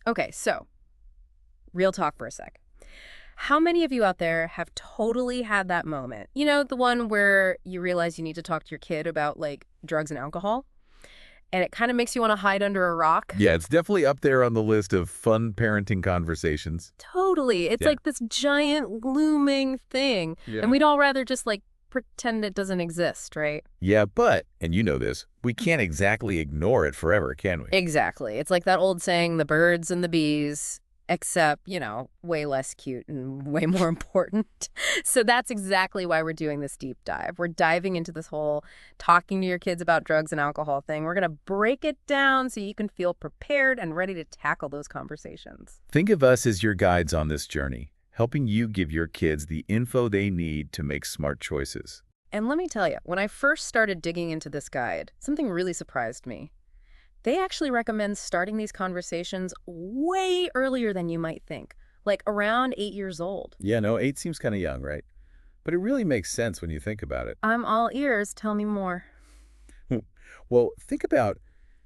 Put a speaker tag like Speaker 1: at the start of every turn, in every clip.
Speaker 1: Okay, so real talk for a sec. How many of you out there have totally had that moment? You know, the one where you realize you need to talk to your kid about like drugs and alcohol, and it kind of makes you want to hide under a rock?
Speaker 2: Yeah, it's definitely up there on the list of fun parenting conversations.
Speaker 1: Totally. It's
Speaker 2: Yeah.
Speaker 1: like this giant looming thing, and
Speaker 2: Yeah.
Speaker 1: we'd all rather just like pretend it doesn't exist, right?
Speaker 2: Yeah, but, and you know this, we can't exactly ignore it forever, can we?
Speaker 1: Exactly. It's like that old saying, the birds and the bees, except, you know, way less cute and way more important. So that's exactly why we're doing this deep dive. We're diving into this whole talking to your kids about drugs and alcohol thing. We're going to break it down so you can feel prepared and ready to tackle those conversations.
Speaker 2: Think of us as your guides on this journey, helping you give your kids the info they need to make smart choices.
Speaker 1: And let me tell you, when I first started digging into this guide, something really surprised me. They actually recommend starting these conversations way earlier than you might think, like around 8 years old.
Speaker 2: Yeah, no, 8 seems kind of young, right? But it really makes sense when you think about it.
Speaker 1: I'm all ears. Tell me more.
Speaker 2: Well, think about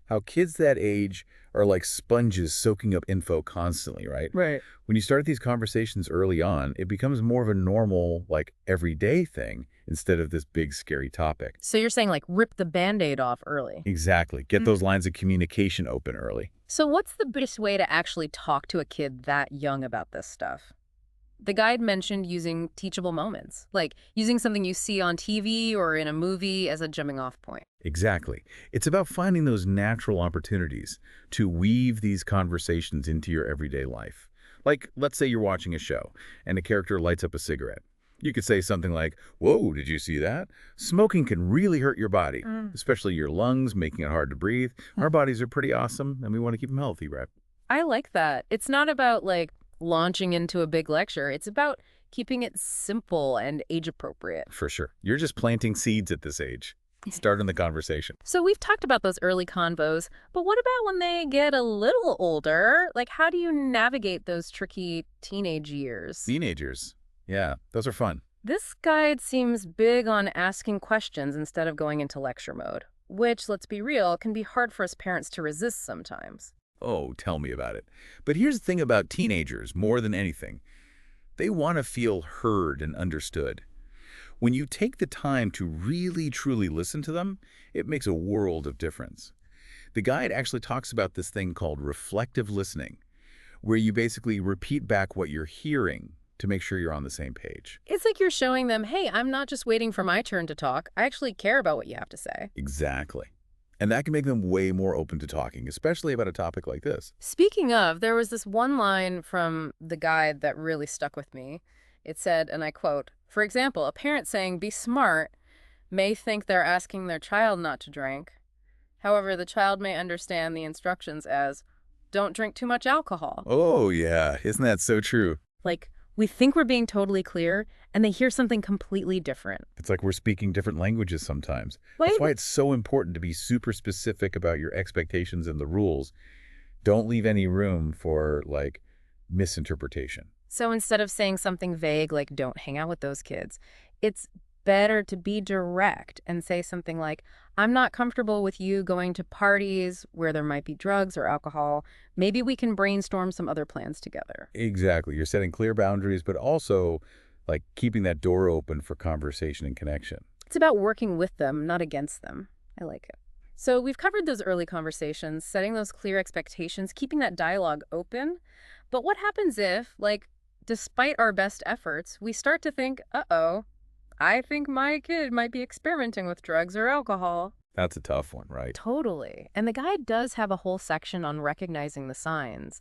Speaker 2: how kids that age are like sponges soaking up info constantly, right?
Speaker 1: Right.
Speaker 2: When you start these conversations early on, it becomes more of a normal, like, everyday thing instead of this big, scary topic.
Speaker 1: So you're saying like rip the Band-Aid off early.
Speaker 2: Exactly. Get those lines of communication open early.
Speaker 1: So what's the best way to actually talk to a kid that young about this stuff? The guide mentioned using teachable moments, like using something you see on TV or in a movie as a jumping off point.
Speaker 2: Exactly. It's about finding those natural opportunities to weave these conversations into your everyday life. Like, let's say you're watching a show and a character lights up a cigarette. You could say something like, "Whoa, did you see that? Smoking can really hurt your body, especially your lungs, making it hard to breathe. Our bodies are pretty awesome, and we want to keep them healthy, right?"
Speaker 1: I like that. It's not about like launching into a big lecture. It's about keeping it simple and age appropriate.
Speaker 2: For sure. You're just planting seeds at this age. Starting the conversation.
Speaker 1: So we've talked about those early convos, but what about when they get a little older? Like, how do you navigate those tricky teenage years?
Speaker 2: Teenagers. Yeah, those are fun.
Speaker 1: This guide seems big on asking questions instead of going into lecture mode, which, let's be real, can be hard for us parents to resist sometimes.
Speaker 2: Oh, tell me about it. But here's the thing about teenagers, more than anything. They want to feel heard and understood. When you take the time to really, truly listen to them, it makes a world of difference. The guide actually talks about this thing called reflective listening, where you basically repeat back what you're hearing to make sure you're on the same page.
Speaker 1: It's like you're showing them, hey, I'm not just waiting for my turn to talk. I actually care about what you have to say.
Speaker 2: Exactly. And that can make them way more open to talking, especially about a topic like this.
Speaker 1: Speaking of, there was this one line from the guide that really stuck with me. It said, and I quote, "For example, a parent saying, 'be smart,' may think they're asking their child not to drink. However, the child may understand the instructions as, 'don't drink too much alcohol.'"
Speaker 2: Oh, yeah. Isn't that so true?
Speaker 1: Like, we think we're being totally clear, and they hear something completely different.
Speaker 2: It's like we're speaking different languages sometimes.
Speaker 1: Wait,
Speaker 2: That's why it's so important to be super specific about your expectations and the rules. Don't leave any room for, like, misinterpretation.
Speaker 1: so instead of saying something vague like, don't hang out with those kids, it's better to be direct and say something like, I'm not comfortable with you going to parties where there might be drugs or alcohol. Maybe we can brainstorm some other plans together.
Speaker 2: Exactly. You're setting clear boundaries, but also, like, keeping that door open for conversation and connection.
Speaker 1: It's about working with them, not against them. I like it. So we've covered those early conversations, setting those clear expectations, keeping that dialogue open. But what happens if, like, despite our best efforts, we start to think, uh-oh, I think my kid might be experimenting with drugs or alcohol?
Speaker 2: That's a tough one, right?
Speaker 1: Totally. And the guide does have a whole section on recognizing the signs.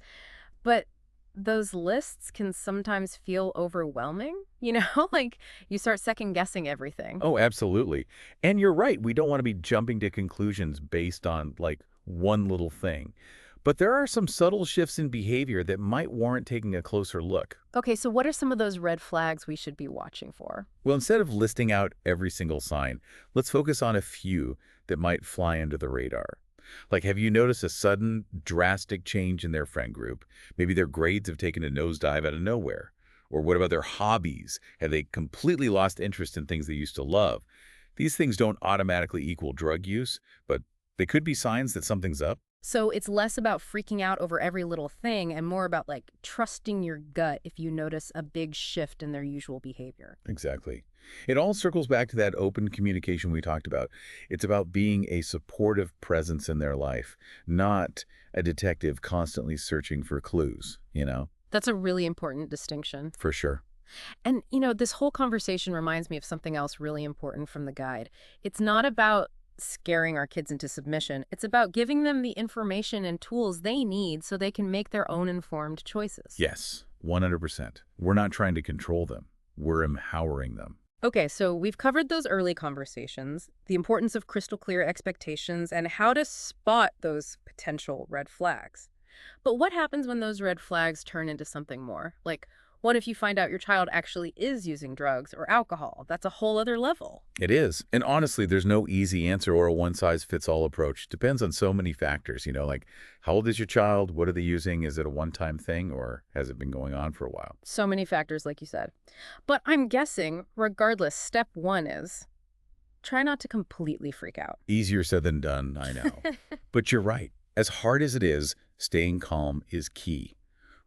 Speaker 1: But those lists can sometimes feel overwhelming, you know? Like you start second guessing everything.
Speaker 2: Oh, absolutely. And you're right. We don't want to be jumping to conclusions based on, like, one little thing. But there are some subtle shifts in behavior that might warrant taking a closer look.
Speaker 1: Okay, so what are some of those red flags we should be watching for?
Speaker 2: Well, instead of listing out every single sign, let's focus on a few that might fly under the radar. Like, have you noticed a sudden, drastic change in their friend group? Maybe their grades have taken a nosedive out of nowhere. Or what about their hobbies? Have they completely lost interest in things they used to love? These things don't automatically equal drug use, but they could be signs that something's up.
Speaker 1: So it's less about freaking out over every little thing and more about like trusting your gut if you notice a big shift in their usual behavior.
Speaker 2: Exactly. It all circles back to that open communication we talked about. It's about being a supportive presence in their life, not a detective constantly searching for clues.
Speaker 1: That's a really important distinction.
Speaker 2: For sure.
Speaker 1: And, this whole conversation reminds me of something else really important from the guide. It's not about scaring our kids into submission. It's about giving them the information and tools they need so they can make their own informed choices.
Speaker 2: Yes, 100%. We're not trying to control them. We're empowering them.
Speaker 1: Okay, so we've covered those early conversations, the importance of crystal clear expectations, and how to spot those potential red flags. But what happens when those red flags turn into something more? Like, what if you find out your child actually is using drugs or alcohol? That's a whole other level.
Speaker 2: It is. And honestly, there's no easy answer or a one-size-fits-all approach. Depends on so many factors, like how old is your child? What are they using? Is it a one-time thing or has it been going on for a while?
Speaker 1: So many factors, like you said. But I'm guessing, regardless, step one is try not to completely freak out.
Speaker 2: Easier said than done, I know. But you're right. As hard as it is, staying calm is key.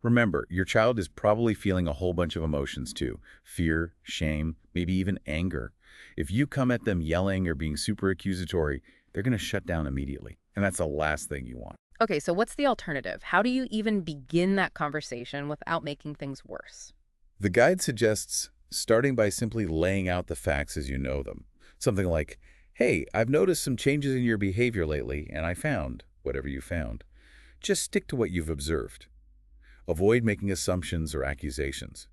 Speaker 2: Remember, your child is probably feeling a whole bunch of emotions too. Fear, shame, maybe even anger. If you come at them yelling or being super accusatory, they're going to shut down immediately. And that's the last thing you want.
Speaker 1: Okay, so what's the alternative? How do you even begin that conversation without making things worse?
Speaker 2: The guide suggests starting by simply laying out the facts as you know them. Something like, hey, I've noticed some changes in your behavior lately, and I found whatever you found. Just stick to what you've observed. Avoid making assumptions or accusations.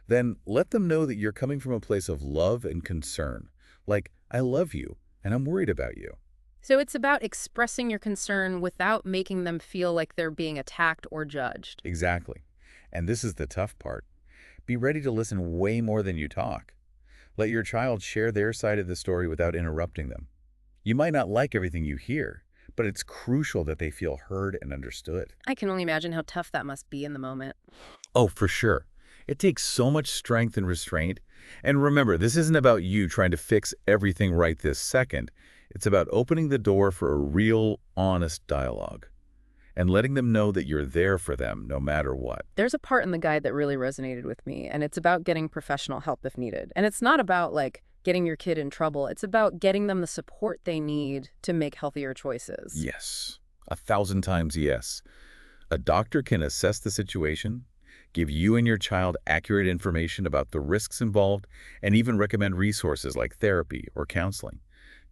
Speaker 2: Then let them know that you're coming from a place of love and concern, like, I love you and I'm worried about you.
Speaker 1: So it's about expressing your concern without making them feel like they're being attacked or judged.
Speaker 2: Exactly. And this is the tough part. Be ready to listen way more than you talk. Let your child share their side of the story without interrupting them. You might not like everything you hear, but it's crucial that they feel heard and understood.
Speaker 1: I can only imagine how tough that must be in the moment.
Speaker 2: Oh, for sure. It takes so much strength and restraint. And remember, this isn't about you trying to fix everything right this second. It's about opening the door for a real, honest dialogue and letting them know that you're there for them no matter what.
Speaker 1: There's a part in the guide that really resonated with me, and it's about getting professional help if needed. And it's not about, like, getting your kid in trouble. It's about getting them the support they need to make healthier choices.
Speaker 2: Yes, 1,000 times yes. A doctor can assess the situation, give you and your child accurate information about the risks involved, and even recommend resources like therapy or counseling.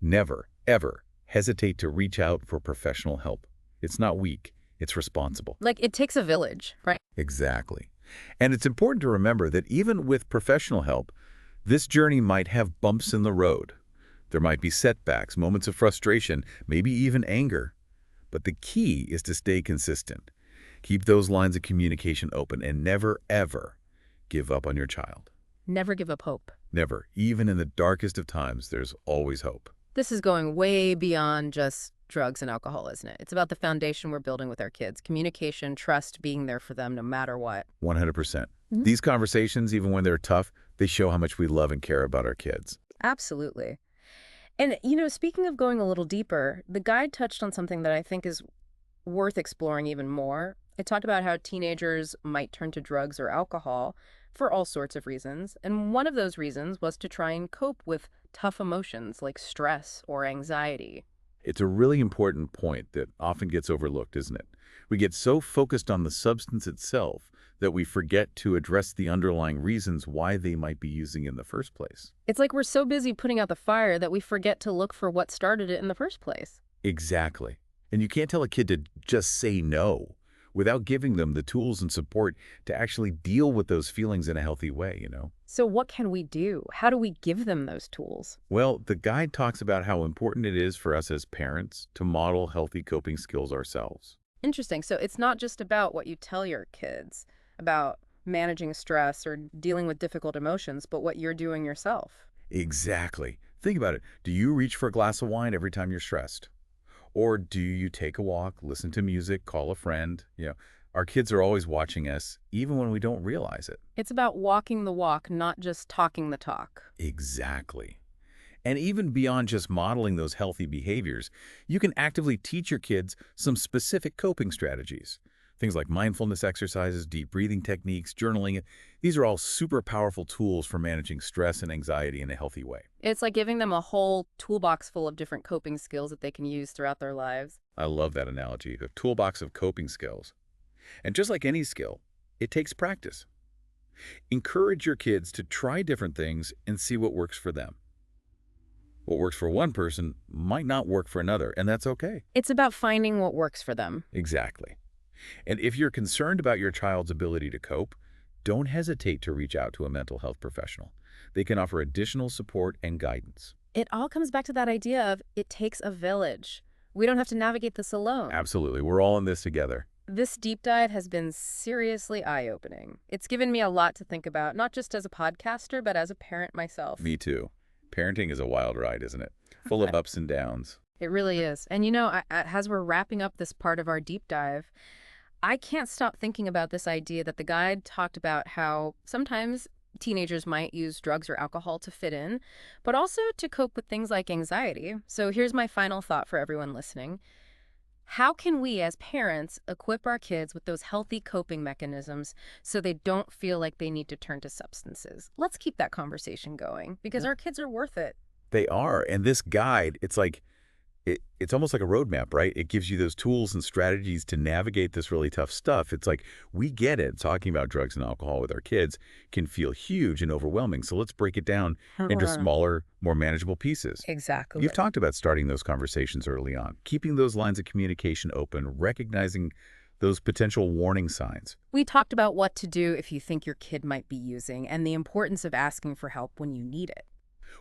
Speaker 2: Never, ever hesitate to reach out for professional help. It's not weak, it's responsible.
Speaker 1: Like, it takes a village, right?
Speaker 2: Exactly. And it's important to remember that even with professional help, this journey might have bumps in the road. There might be setbacks, moments of frustration, maybe even anger. But the key is to stay consistent. Keep those lines of communication open and never, ever give up on your child.
Speaker 1: Never give up hope.
Speaker 2: Never. Even in the darkest of times, there's always hope.
Speaker 1: This is going way beyond just drugs and alcohol, isn't it? It's about the foundation we're building with our kids. Communication, trust, being there for them no matter what.
Speaker 2: 100%. These conversations, even when they're tough, they show how much we love and care about our kids.
Speaker 1: Absolutely. And, speaking of going a little deeper, the guide touched on something that I think is worth exploring even more. It talked about how teenagers might turn to drugs or alcohol for all sorts of reasons. And one of those reasons was to try and cope with tough emotions like stress or anxiety.
Speaker 2: It's a really important point that often gets overlooked, isn't it? We get so focused on the substance itself that we forget to address the underlying reasons why they might be using in the first place.
Speaker 1: It's like we're so busy putting out the fire that we forget to look for what started it in the first place.
Speaker 2: Exactly. And you can't tell a kid to just say no without giving them the tools and support to actually deal with those feelings in a healthy way.
Speaker 1: So what can we do? How do we give them those tools?
Speaker 2: Well, the guide talks about how important it is for us as parents to model healthy coping skills ourselves.
Speaker 1: Interesting. So it's not just about what you tell your kids about managing stress or dealing with difficult emotions, but what you're doing yourself.
Speaker 2: Exactly. Think about it. Do you reach for a glass of wine every time you're stressed? Or do you take a walk, listen to music, call a friend? Our kids are always watching us, even when we don't realize it.
Speaker 1: It's about walking the walk, not just talking the talk.
Speaker 2: Exactly. And even beyond just modeling those healthy behaviors, you can actively teach your kids some specific coping strategies. Things like mindfulness exercises, deep breathing techniques, journaling. These are all super powerful tools for managing stress and anxiety in a healthy way.
Speaker 1: It's like giving them a whole toolbox full of different coping skills that they can use throughout their lives.
Speaker 2: I love that analogy, a toolbox of coping skills. And just like any skill, it takes practice. Encourage your kids to try different things and see what works for them. What works for one person might not work for another, and that's okay.
Speaker 1: It's about finding what works for them.
Speaker 2: Exactly. And if you're concerned about your child's ability to cope, don't hesitate to reach out to a mental health professional. They can offer additional support and guidance.
Speaker 1: It all comes back to that idea of it takes a village. We don't have to navigate this alone.
Speaker 2: Absolutely. We're all in this together.
Speaker 1: This deep dive has been seriously eye-opening. It's given me a lot to think about, not just as a podcaster, but as a parent myself.
Speaker 2: Me too. Parenting is a wild ride, isn't it? Full of ups and downs.
Speaker 1: It really is. And you know, as we're wrapping up this part of our deep dive, I can't stop thinking about this idea that the guide talked about how sometimes teenagers might use drugs or alcohol to fit in, but also to cope with things like anxiety. So here's my final thought for everyone listening. How can we as parents equip our kids with those healthy coping mechanisms so they don't feel like they need to turn to substances? Let's keep that conversation going because our kids are worth it.
Speaker 2: They are. And this guide, it's almost like a roadmap, right? It gives you those tools and strategies to navigate this really tough stuff. It's like, we get it. Talking about drugs and alcohol with our kids can feel huge and overwhelming. So let's break it down into smaller, more manageable pieces.
Speaker 1: Exactly.
Speaker 2: You've talked about starting those conversations early on, keeping those lines of communication open, recognizing those potential warning signs.
Speaker 1: We talked about what to do if you think your kid might be using and the importance of asking for help when you need it.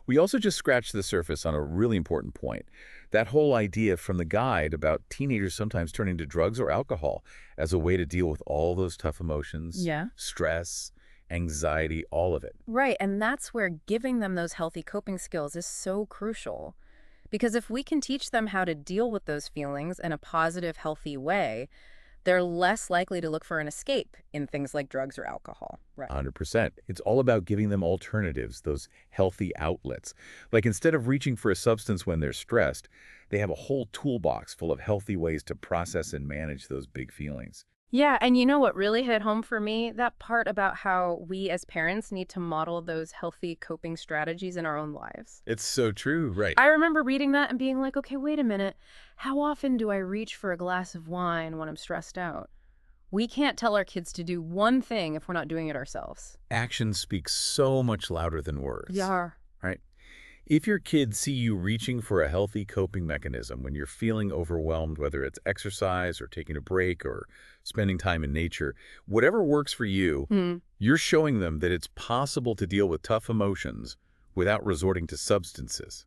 Speaker 2: We also just scratched the surface on a really important point. That whole idea from the guide about teenagers sometimes turning to drugs or alcohol as a way to deal with all those tough emotions, stress, anxiety, all of it.
Speaker 1: Right, and that's where giving them those healthy coping skills is so crucial. Because if we can teach them how to deal with those feelings in a positive, healthy way, they're less likely to look for an escape in things like drugs or alcohol. Right.
Speaker 2: 100%. It's all about giving them alternatives, those healthy outlets. Like instead of reaching for a substance when they're stressed, they have a whole toolbox full of healthy ways to process and manage those big feelings.
Speaker 1: Yeah, and you know what really hit home for me? That part about how we as parents need to model those healthy coping strategies in our own lives.
Speaker 2: It's so true, right?
Speaker 1: I remember reading that and being like, okay, wait a minute. How often do I reach for a glass of wine when I'm stressed out? We can't tell our kids to do one thing if we're not doing it ourselves.
Speaker 2: Actions speak so much louder than words.
Speaker 1: Yeah.
Speaker 2: Right? If your kids see you reaching for a healthy coping mechanism when you're feeling overwhelmed, whether it's exercise or taking a break or spending time in nature, whatever works for you, you're showing them that it's possible to deal with tough emotions without resorting to substances.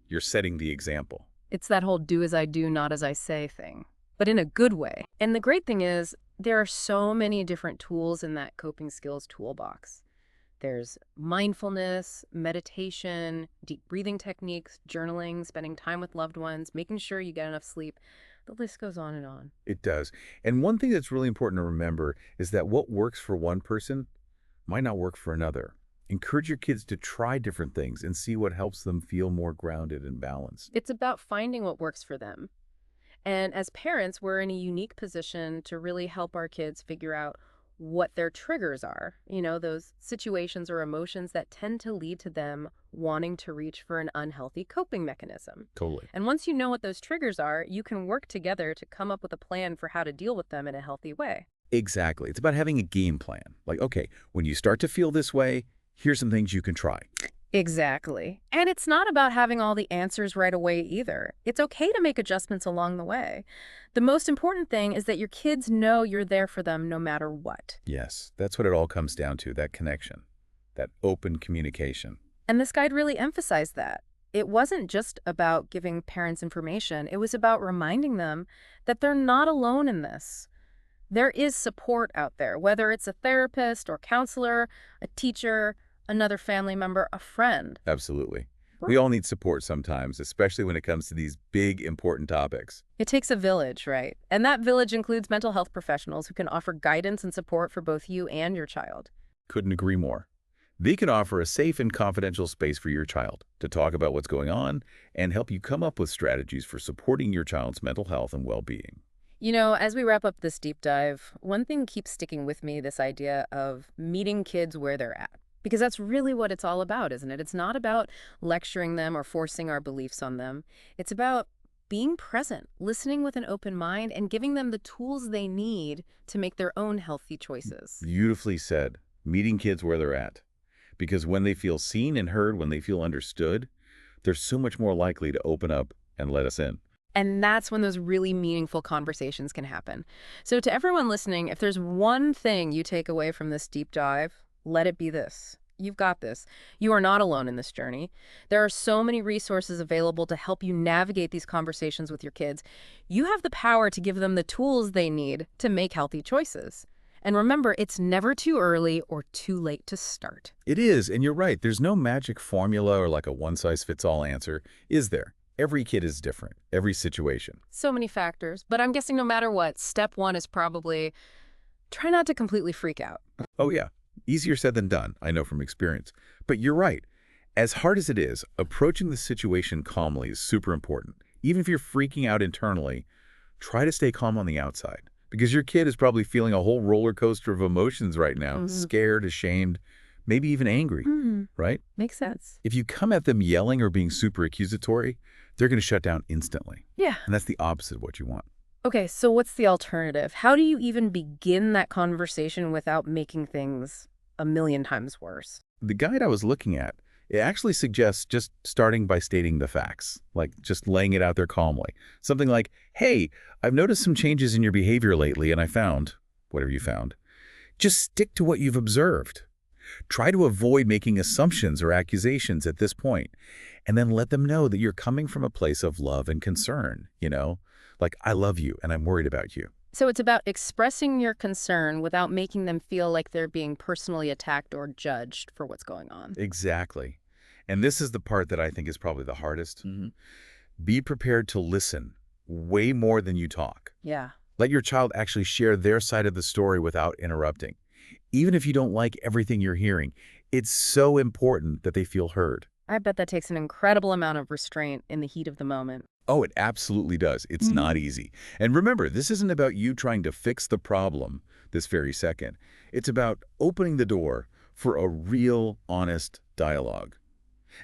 Speaker 2: You're setting the example.
Speaker 1: It's that whole do as I do, not as I say thing, but in a good way. And the great thing is there are so many different tools in that coping skills toolbox. There's mindfulness, meditation, deep breathing techniques, journaling, spending time with loved ones, making sure you get enough sleep. The list goes on and on.
Speaker 2: It does. And one thing that's really important to remember is that what works for one person might not work for another. Encourage your kids to try different things and see what helps them feel more grounded and balanced.
Speaker 1: It's about finding what works for them. And as parents, we're in a unique position to really help our kids figure out what their triggers are, those situations or emotions that tend to lead to them wanting to reach for an unhealthy coping mechanism.
Speaker 2: Totally.
Speaker 1: And once you know what those triggers are, you can work together to come up with a plan for how to deal with them in a healthy way.
Speaker 2: Exactly. It's about having a game plan. Like, okay, when you start to feel this way, here's some things you can try.
Speaker 1: Exactly. And it's not about having all the answers right away either. It's okay to make adjustments along the way. The most important thing is that your kids know you're there for them no matter what.
Speaker 2: Yes, that's what it all comes down to, that connection, that open communication.
Speaker 1: And this guide really emphasized that. It wasn't just about giving parents information. It was about reminding them that they're not alone in this. There is support out there, whether it's a therapist or counselor, a teacher, another family member, a friend.
Speaker 2: Absolutely. We all need support sometimes, especially when it comes to these big, important topics.
Speaker 1: It takes a village, right? And that village includes mental health professionals who can offer guidance and support for both you and your child.
Speaker 2: Couldn't agree more. They can offer a safe and confidential space for your child to talk about what's going on and help you come up with strategies for supporting your child's mental health and well-being.
Speaker 1: As we wrap up this deep dive, one thing keeps sticking with me, this idea of meeting kids where they're at. Because that's really what it's all about, isn't it? It's not about lecturing them or forcing our beliefs on them. It's about being present, listening with an open mind, and giving them the tools they need to make their own healthy choices.
Speaker 2: Beautifully said. Meeting kids where they're at. Because when they feel seen and heard, when they feel understood, they're so much more likely to open up and let us in.
Speaker 1: And that's when those really meaningful conversations can happen. So to everyone listening, if there's one thing you take away from this deep dive, let it be this. You've got this. You are not alone in this journey. There are so many resources available to help you navigate these conversations with your kids. You have the power to give them the tools they need to make healthy choices. And remember, it's never too early or too late to start.
Speaker 2: It is, and you're right. There's no magic formula or like a one-size-fits-all answer, is there? Every kid is different, every situation.
Speaker 1: So many factors, but I'm guessing no matter what, step one is probably try not to completely freak out.
Speaker 2: Oh yeah, easier said than done, I know from experience. But you're right. As hard as it is, approaching the situation calmly is super important. Even if you're freaking out internally, try to stay calm on the outside. Because your kid is probably feeling a whole roller coaster of emotions right now, scared, ashamed, maybe even angry, right?
Speaker 1: Makes sense.
Speaker 2: If you come at them yelling or being super accusatory, they're going to shut down instantly.
Speaker 1: Yeah.
Speaker 2: And that's the opposite of what you want.
Speaker 1: Okay, so what's the alternative? How do you even begin that conversation without making things a million times worse?
Speaker 2: The guide I was looking at, it actually suggests just starting by stating the facts, like just laying it out there calmly. Something like, hey, I've noticed some changes in your behavior lately and I found, whatever you found. Just stick to what you've observed. Try to avoid making assumptions or accusations at this point, and then let them know that you're coming from a place of love and concern, like I love you and I'm worried about you.
Speaker 1: So it's about expressing your concern without making them feel like they're being personally attacked or judged for what's going on.
Speaker 2: Exactly. And this is the part that I think is probably the hardest. Be prepared to listen way more than you talk.
Speaker 1: Yeah.
Speaker 2: Let your child actually share their side of the story without interrupting. Even if you don't like everything you're hearing, it's so important that they feel heard.
Speaker 1: I bet that takes an incredible amount of restraint in the heat of the moment.
Speaker 2: Oh, it absolutely does. It's not easy. And remember, this isn't about you trying to fix the problem this very second. It's about opening the door for a real, honest dialogue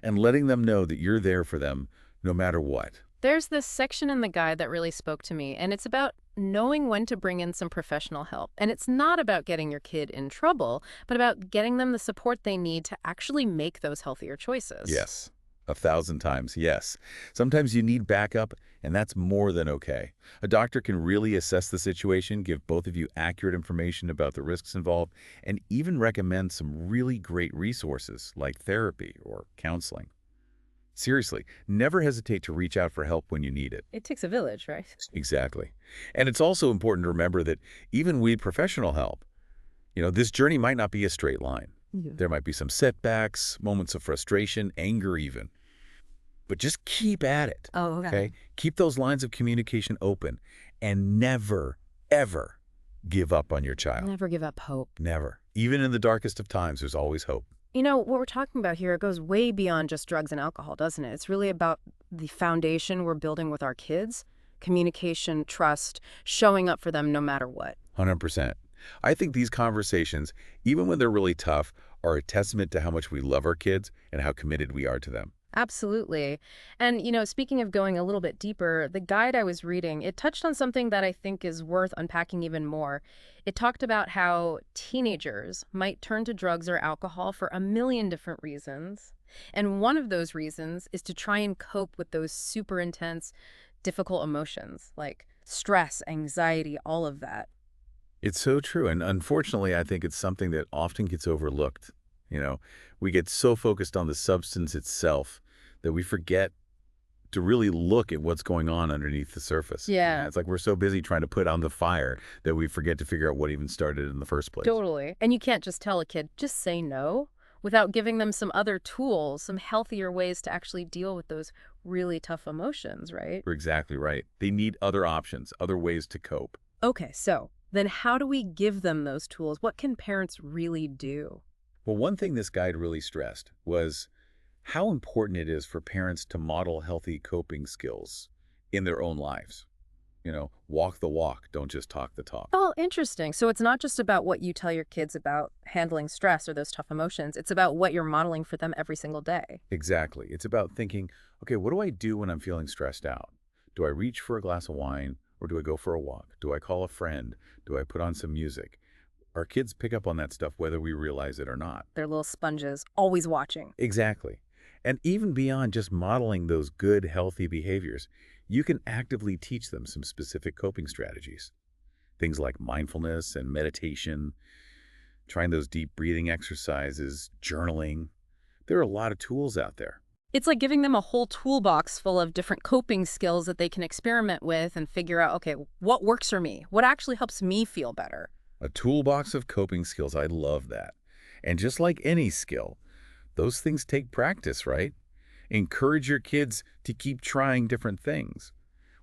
Speaker 2: and letting them know that you're there for them no matter what.
Speaker 1: There's this section in the guide that really spoke to me, and it's about knowing when to bring in some professional help. And it's not about getting your kid in trouble, but about getting them the support they need to actually make those healthier choices.
Speaker 2: Yes, 1,000 times, yes. Sometimes you need backup, and that's more than okay. A doctor can really assess the situation, give both of you accurate information about the risks involved, and even recommend some really great resources like therapy or counseling. Seriously, never hesitate to reach out for help when you need it.
Speaker 1: It takes a village, right?
Speaker 2: Exactly. And it's also important to remember that even with professional help, this journey might not be a straight line.
Speaker 1: Yeah.
Speaker 2: There might be some setbacks, moments of frustration, anger even. But just keep at it.
Speaker 1: Oh, okay.
Speaker 2: Keep those lines of communication open and never, ever give up on your child.
Speaker 1: Never give up hope.
Speaker 2: Never. Even in the darkest of times, there's always hope.
Speaker 1: What we're talking about here, it goes way beyond just drugs and alcohol, doesn't it? It's really about the foundation we're building with our kids, communication, trust, showing up for them no matter what.
Speaker 2: 100%. I think these conversations, even when they're really tough, are a testament to how much we love our kids and how committed we are to them.
Speaker 1: Absolutely. And, speaking of going a little bit deeper, the guide I was reading, it touched on something that I think is worth unpacking even more. It talked about how teenagers might turn to drugs or alcohol for a million different reasons. And one of those reasons is to try and cope with those super intense, difficult emotions like stress, anxiety, all of that.
Speaker 2: It's so true. And unfortunately, I think it's something that often gets overlooked. We get so focused on the substance itself that we forget to really look at what's going on underneath the surface.
Speaker 1: Yeah.
Speaker 2: It's like we're so busy trying to put on the fire that we forget to figure out what even started in the first place.
Speaker 1: Totally. And you can't just tell a kid, just say no, without giving them some other tools, some healthier ways to actually deal with those really tough emotions, right?
Speaker 2: You're exactly right. They need other options, other ways to cope.
Speaker 1: Okay, so then how do we give them those tools? What can parents really do?
Speaker 2: Well, one thing this guide really stressed was how important it is for parents to model healthy coping skills in their own lives. Walk the walk, don't just talk the talk.
Speaker 1: Oh, interesting. So it's not just about what you tell your kids about handling stress or those tough emotions. It's about what you're modeling for them every single day.
Speaker 2: Exactly. It's about thinking, okay, what do I do when I'm feeling stressed out? Do I reach for a glass of wine or do I go for a walk? Do I call a friend? Do I put on some music? Our kids pick up on that stuff whether we realize it or not.
Speaker 1: They're little sponges, always watching.
Speaker 2: Exactly. And even beyond just modeling those good, healthy behaviors, you can actively teach them some specific coping strategies. Things like mindfulness and meditation, trying those deep breathing exercises, journaling. There are a lot of tools out there.
Speaker 1: It's like giving them a whole toolbox full of different coping skills that they can experiment with and figure out, okay, what works for me? What actually helps me feel better?
Speaker 2: A toolbox of coping skills. I love that. And just like any skill, those things take practice, right? Encourage your kids to keep trying different things.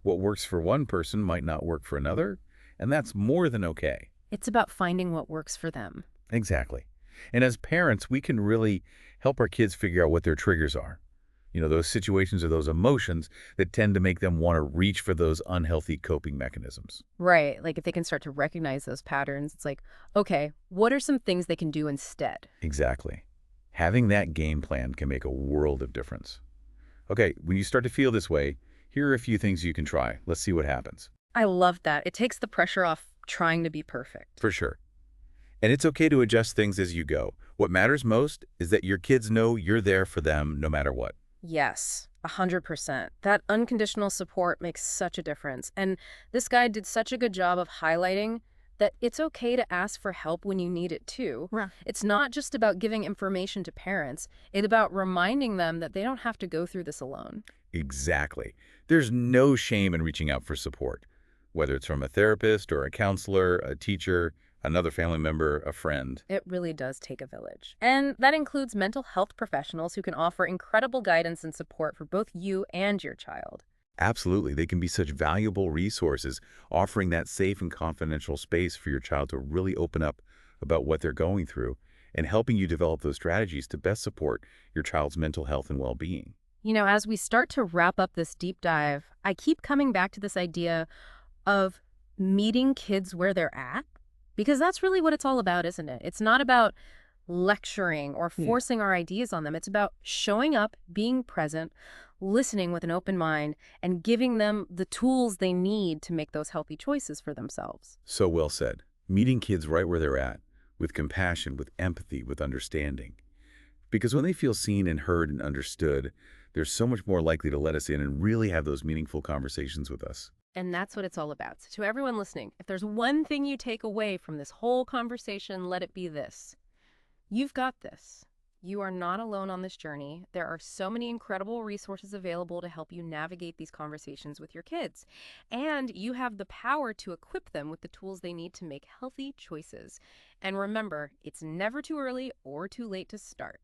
Speaker 2: What works for one person might not work for another, and that's more than okay.
Speaker 1: It's about finding what works for them.
Speaker 2: Exactly. And as parents, we can really help our kids figure out what their triggers are. Those situations or those emotions that tend to make them want to reach for those unhealthy coping mechanisms.
Speaker 1: Right. Like if they can start to recognize those patterns, it's like, okay, what are some things they can do instead?
Speaker 2: Exactly. Having that game plan can make a world of difference. Okay, when you start to feel this way, here are a few things you can try. Let's see what happens.
Speaker 1: I love that. It takes the pressure off trying to be perfect.
Speaker 2: For sure. And it's okay to adjust things as you go. What matters most is that your kids know you're there for them no matter what.
Speaker 1: Yes, 100%. That unconditional support makes such a difference. And this guy did such a good job of highlighting that it's okay to ask for help when you need it too.
Speaker 2: Right.
Speaker 1: It's not just about giving information to parents. It's about reminding them that they don't have to go through this alone.
Speaker 2: Exactly. There's no shame in reaching out for support, whether it's from a therapist or a counselor, a teacher, another family member, a friend.
Speaker 1: It really does take a village. And that includes mental health professionals who can offer incredible guidance and support for both you and your child.
Speaker 2: Absolutely. They can be such valuable resources, offering that safe and confidential space for your child to really open up about what they're going through and helping you develop those strategies to best support your child's mental health and well-being.
Speaker 1: As we start to wrap up this deep dive, I keep coming back to this idea of meeting kids where they're at, because that's really what it's all about, isn't it? It's not about lecturing or forcing our ideas on them. It's about showing up, being present, listening with an open mind, and giving them the tools they need to make those healthy choices for themselves.
Speaker 2: So well said. Meeting kids right where they're at, with compassion, with empathy, with understanding. Because when they feel seen and heard and understood, they're so much more likely to let us in and really have those meaningful conversations with us.
Speaker 1: And that's what it's all about. So to everyone listening, if there's one thing you take away from this whole conversation, let it be this. You've got this. You are not alone on this journey. There are so many incredible resources available to help you navigate these conversations with your kids. And you have the power to equip them with the tools they need to make healthy choices. And remember, it's never too early or too late to start.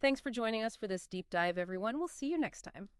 Speaker 1: Thanks for joining us for this deep dive, everyone. We'll see you next time.